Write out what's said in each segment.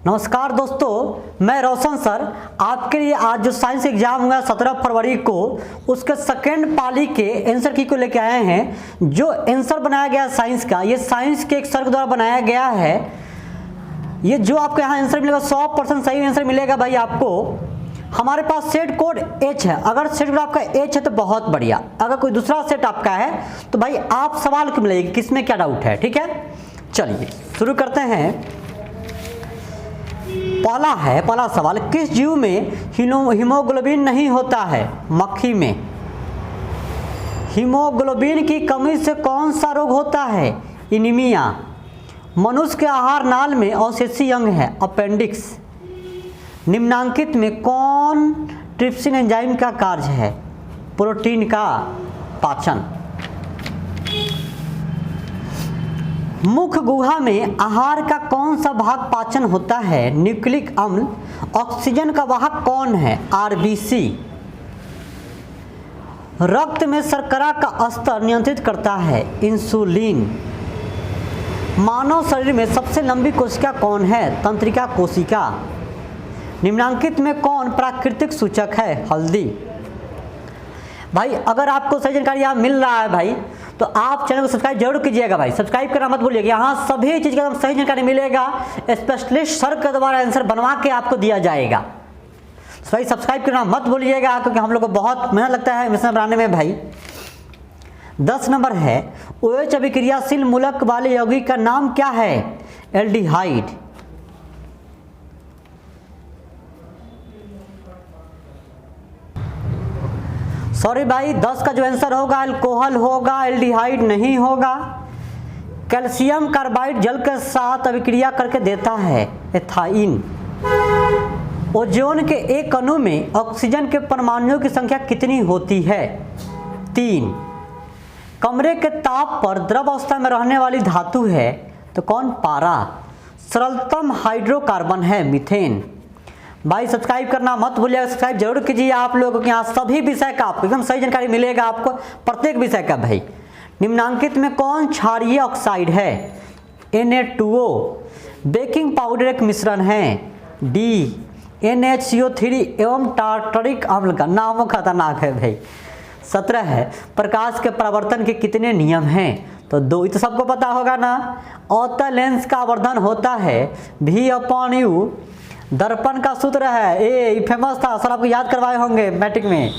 नमस्कार दोस्तों, मैं रोशन सर आपके लिए आज जो साइंस एग्जाम हुआ 17 फरवरी को उसके सेकेंड पाली के आंसर की को लेकर आए हैं। जो आंसर बनाया गया साइंस का, ये साइंस के एक सर के द्वारा बनाया गया है। ये जो आपको यहाँ आंसर मिलेगा 100% सही आंसर मिलेगा भाई आपको। हमारे पास सेट कोड H है। अगर सेट कोड आपका H है तो बहुत बढ़िया, अगर कोई दूसरा सेट आपका है तो भाई आप सवाल क्यों मिलेगी, किसमें क्या डाउट है। ठीक है, चलिए शुरू करते हैं। पहला सवाल, किस जीव में हीमोग्लोबिन नहीं होता है? मक्खी में। हीमोग्लोबिन की कमी से कौन सा रोग होता है? एनीमिया। मनुष्य के आहार नाल में अवशेषी अंग है, अपेंडिक्स। निम्नांकित में कौन ट्रिप्सिन एंजाइम का कार्य है? प्रोटीन का पाचन। मुख गुहा में आहार का कौन सा भाग पाचन होता है? न्यूक्लिक अम्ल। ऑक्सीजन का वाहक कौन है? आरबीसी। रक्त में शर्करा का स्तर नियंत्रित करता है? इंसुलिन। मानव शरीर में सबसे लंबी कोशिका कौन है? तंत्रिका कोशिका। निम्नांकित में कौन प्राकृतिक सूचक है? हल्दी। भाई अगर आपको सही जानकारी यहाँ मिल रहा है भाई तो आप चैनल को सब्सक्राइब जरूर कीजिएगा भाई, सब्सक्राइब करना मत भूलिएगा। यहाँ सभी चीज़ का सही जानकारी मिलेगा, स्पेशलिस्ट सर के द्वारा आंसर बनवा के आपको दिया जाएगा। भाई सब्सक्राइब करना मत भूलिएगा क्योंकि हम लोग को बहुत मेहनत लगता है मिश्रण बनाने में भाई। 10 नंबर है, OH अभिक्रियाशील मूलक वाले यौगिक का नाम क्या है? एल्डिहाइड। सॉरी भाई, 10 का जो आंसर होगा अल्कोहल होगा, एल्डिहाइड नहीं होगा। कैल्शियम कार्बाइड जल के साथ अभिक्रिया करके देता है एथाइन। ओजोन के एक अणु में ऑक्सीजन के परमाणुओं की संख्या कितनी होती है? 3। कमरे के ताप पर द्रव अवस्था में रहने वाली धातु है तो कौन? पारा। सरलतम हाइड्रोकार्बन है मीथेन। भाई सब्सक्राइब करना मत भूलिएगा, सब्सक्राइब जरूर कीजिए। आप लोगों के यहाँ सभी विषय का आपको एकदम सही जानकारी मिलेगा, आपको प्रत्येक विषय का भाई। निम्नांकित में कौन क्षारीय ऑक्साइड है? Na2O। बेकिंग पाउडर एक मिश्रण है? डी। NaCO3 एवं टार्टरिक अम्ल का नाम खतरनाक है भाई। 17 है, प्रकाश के परावर्तन के कितने नियम हैं? तो 2, ये तो सबको पता होगा ना। अवतल लेंस का आवर्धन होता है V/U। दर्पण का सूत्र है ये फेमस था सर, आपको याद करवाए होंगे मैट्रिक में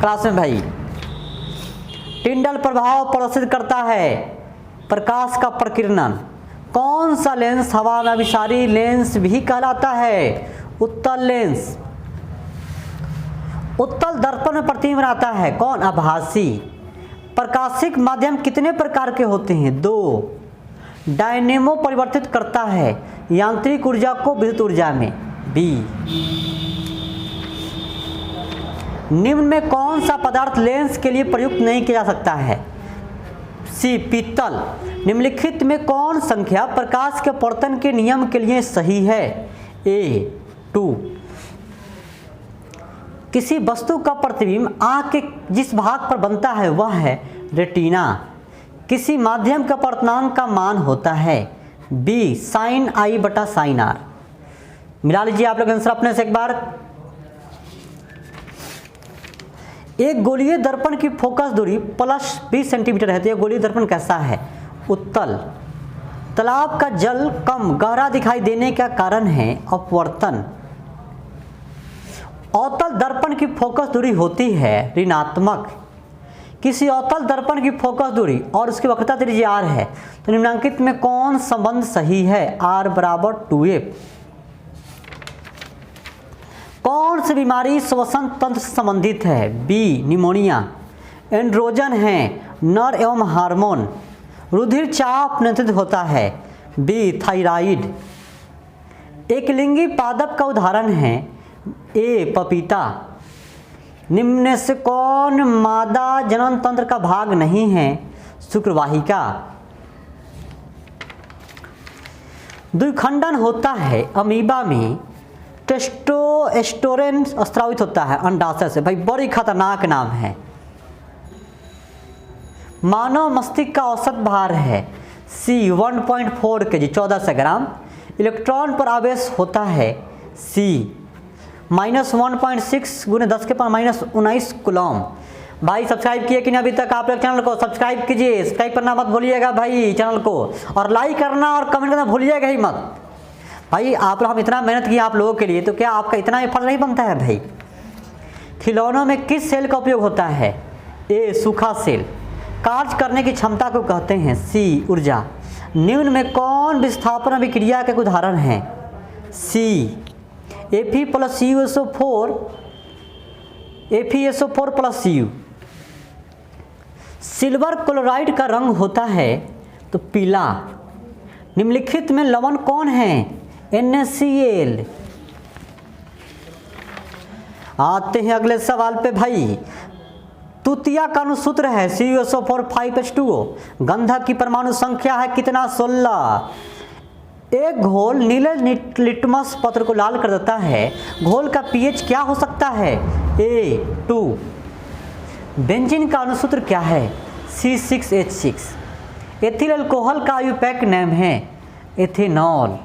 क्लास में भाई। टिंडल प्रभाव प्रदर्शित करता है प्रकाश का प्रकीर्णन। कौन सा लेंस हवा में अभिसारी लेंस भी कहलाता है? उत्तल लेंस। उत्तल दर्पण में प्रतिबिंब आता है कौन? आभासी। प्रकाशिक माध्यम कितने प्रकार के होते हैं? 2। डायनेमो परिवर्तित करता है यांत्रिक ऊर्जा को विद्युत ऊर्जा में? बी। निम्न में कौन सा पदार्थ लेंस के लिए प्रयुक्त नहीं किया जा सकता है? सी। पीतल। निम्नलिखित में कौन संख्या प्रकाश के पवर्तन के नियम के लिए सही है? A 2। किसी वस्तु का प्रतिबिंब आँख के जिस भाग पर बनता है वह है रेटिना। किसी माध्यम का अपवर्तनांक का मान होता है? बी। साइन I बटा साइन R। मिला लीजिए आप लोग आंसर अपने से एक बार। एक गोलीय दर्पण की फोकस दूरी +20 सेंटीमीटर है तो यह गोलीय दर्पण कैसा है? उत्तल। तालाब का जल कम गहरा दिखाई देने का कारण है अपवर्तन। अवतल दर्पण की फोकस दूरी होती है ऋणात्मक। किसी अवतल दर्पण की फोकस दूरी और उसकी वक्रता त्रिज्या R है तो निम्नांकित में कौन संबंध सही है? R = 2F। कौन सी बीमारी श्वसन तंत्र से संबंधित है? बी। निमोनिया। एंड्रोजन है नर एवं हार्मोन। रुधिर चाप नियंत्रित होता है? बी। थायराइड। एकलिंगी पादप का उदाहरण है? ए। पपीता। निम्न से कौन मादा जनन तंत्र का भाग नहीं है? शुक्रवाहिका। द्विखंडन होता है अमीबा में, टेस्टोस्टेरोन स्रावित होता है अंडाशय से। भाई बड़ी खतरनाक नाम है। मानव मस्तिष्क का औसत भार है? C 1.4 kg 1400 ग्राम। इलेक्ट्रॉन पर आवेश होता है? सी -1.6 × 10⁻⁹ कूलम। भाई सब्सक्राइब किए कि नहीं अभी तक आप लोग चैनल को? सब्सक्राइब कीजिए, सब्सक्राइब करना मत भूलिएगा भाई चैनल को, और लाइक करना और कमेंट करना भूलिएगा ही मत भाई। आप लोग हम इतना मेहनत किए आप लोगों के लिए, तो क्या आपका इतना भी फर्ज नहीं बनता है भाई? खिलौनों में किस सेल का उपयोग होता है? ए सूखा सेल। कार्य करने की क्षमता को कहते हैं? सी ऊर्जा। निम्न में कौन विस्थापन अभिक्रिया के उदाहरण हैं? सी Fe+CuSO4 FeSO4+Cu। सिल्वर क्लोराइड का रंग होता है तो पीला। निम्नलिखित में लवण कौन है? NaCl। आते हैं अगले सवाल पे भाई। तृतीया का अनुसूत्र है CuSO4 5H2O। गंधक की परमाणु संख्या है कितना? 16। एक घोल नीले लिटमस पत्र को लाल कर देता है, घोल का pH क्या हो सकता है? A2। बेंजीन का अनुसूत्र क्या है? C6H6। एथिल अल्कोहल का आयुपैक नाम है? एथेनॉल।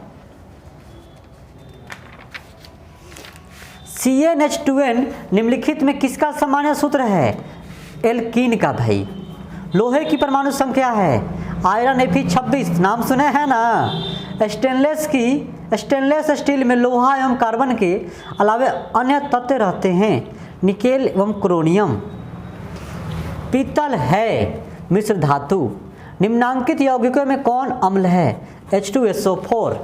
CnH2n निम्नलिखित में किसका सामान्य सूत्र है? एल्कीन का भाई। लोहे की परमाणु संख्या है? आयरन Fe26, नाम सुने हैं ना? स्टेनलेस स्टील में लोहा एवं कार्बन के अलावे अन्य तत्व रहते हैं? निकेल एवं क्रोमियम। पीतल है मिश्र धातु। निम्नांकित यौगिकों में कौन अम्ल है? H2SO4।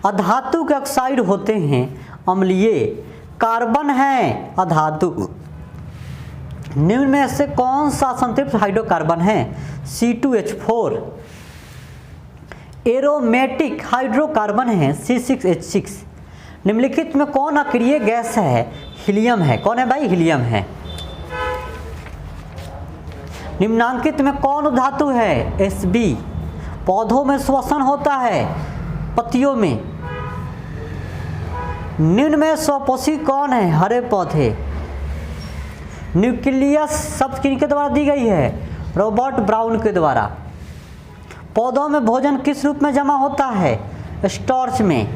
अधातु के ऑक्साइड होते हैं अम्लीय। कार्बन है अधातु। निम्न में से कौन सा संतृप्त हाइड्रोकार्बन है? C2H4। एरोमेटिक हाइड्रोकार्बन है? C6H6। निम्नलिखित में कौन अक्रिय गैस है? हीलियम है। कौन है भाई? हीलियम है। निम्नांकित में कौन धातु है? Sb। पौधों में श्वसन होता है? पत्तियों में। निम्न में स्वपोषी कौन है? हरे पौधे। न्यूक्लियस शब्द किनके द्वारा दी गई है? रॉबर्ट ब्राउन के द्वारा। पौधों में भोजन किस रूप में जमा होता है? स्टार्च में।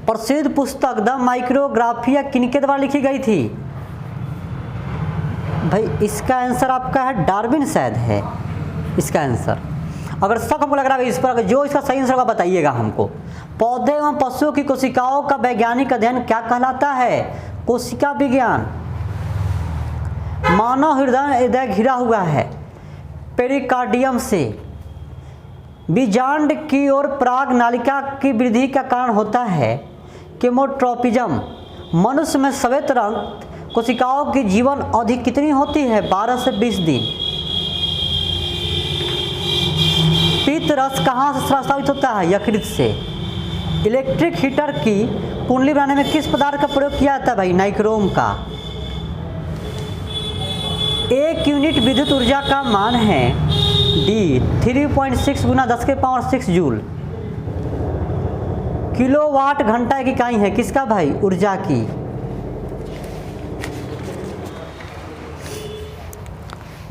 प्रसिद्ध पुस्तक द माइक्रोग्राफिया किनके द्वारा लिखी गई थी? भाई इसका आंसर आपका है डार्विन शायद है इसका आंसर। अगर शक हमको लग रहा है इस पर, जो इसका सही आंसर होगा बताइएगा हमको। पौधे एवं पशुओं की कोशिकाओं का वैज्ञानिक अध्ययन क्या कहलाता है? कोशिका विज्ञान। मानव हृदय घिरा हुआ है पेरिकार्डियम से। बीजांड की ओर पराग नालिका की वृद्धि का कारण होता है केमोट्रोपिज्म। मनुष्य में श्वेत रक्त कोशिकाओं की जीवन अवधि कितनी होती है? 12 से 20 दिन। पित्त रस कहाँ से स्रावित होता है? यकृत से। इलेक्ट्रिक हीटर की कुंडली बनाने में किस पदार्थ का प्रयोग किया जाता है भाई? नाइक्रोम का। एक यूनिट विद्युत ऊर्जा का मान है D 3.6 × 10⁻⁶ जूल। किलोवाट घंटा की इकाई है किसका भाई? ऊर्जा की।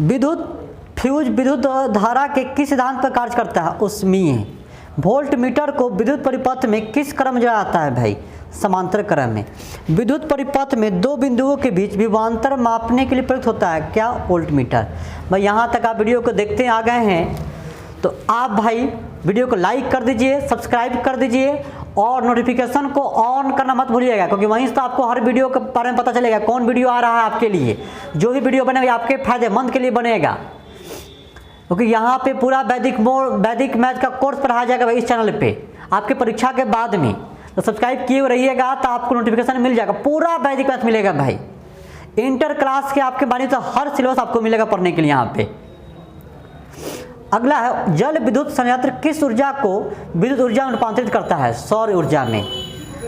विद्युत धारा के किस सिद्धांत पर कार्य करता है? ऊष्मीय। वोल्ट मीटर को विद्युत परिपथ में किस क्रम में जोड़ा जाता है भाई? समांतर क्रम में। विद्युत परिपथ में दो बिंदुओं के बीच विभवांतर मापने के लिए प्रयुक्त होता है क्या? Volt meter. भाई यहाँ तक आप वीडियो को देखते आ गए हैं तो आप भाई वीडियो को लाइक कर दीजिए, सब्सक्राइब कर दीजिए और नोटिफिकेशन को ऑन करना मत भूलिएगा, क्योंकि वहीं से तो आपको हर वीडियो के बारे में पता चलेगा कौन वीडियो आ रहा है आपके लिए। जो भी वीडियो बनेगा आपके फायदेमंद के लिए बनेगा, क्योंकि यहाँ पे पूरा वैदिक मैथ का कोर्स पढ़ाया जाएगा भाई इस चैनल पे आपके परीक्षा के बाद में। तो सब्सक्राइब किए रहिएगा तो आपको नोटिफिकेशन मिल जाएगा, पूरा वैदिक मैथ मिलेगा भाई। इंटर क्लास के आपके बारे तो हर सिलेबस आपको मिलेगा पढ़ने के लिए यहाँ पे। अगला है जल विद्युत संयंत्र किस ऊर्जा को विद्युत ऊर्जा में रूपांतरित करता है? सौर ऊर्जा में।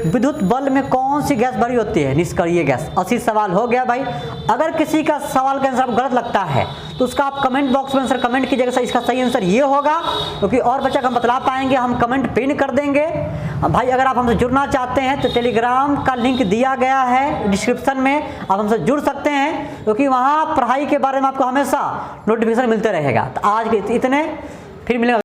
विद्युत बल्ब में कौन सी गैस भरी होती है? निष्क्रिय गैस। 80 सवाल हो गया भाई। अगर किसी का सवाल का आंसर आपको गलत लगता है तो उसका आप कमेंट बॉक्स में आंसर कमेंट कीजिएगा, सर इसका सही आंसर ये होगा, क्योंकि और बच्चा को हम बतला पाएंगे, हम कमेंट पिन कर देंगे। भाई अगर आप हमसे जुड़ना चाहते हैं तो टेलीग्राम का लिंक दिया गया है डिस्क्रिप्शन में, आप हमसे जुड़ सकते हैं, क्योंकि वहाँ पढ़ाई के बारे में आपको हमेशा नोटिफिकेशन मिलते रहेगा। तो आज के इतने, फिर मिलेंगे।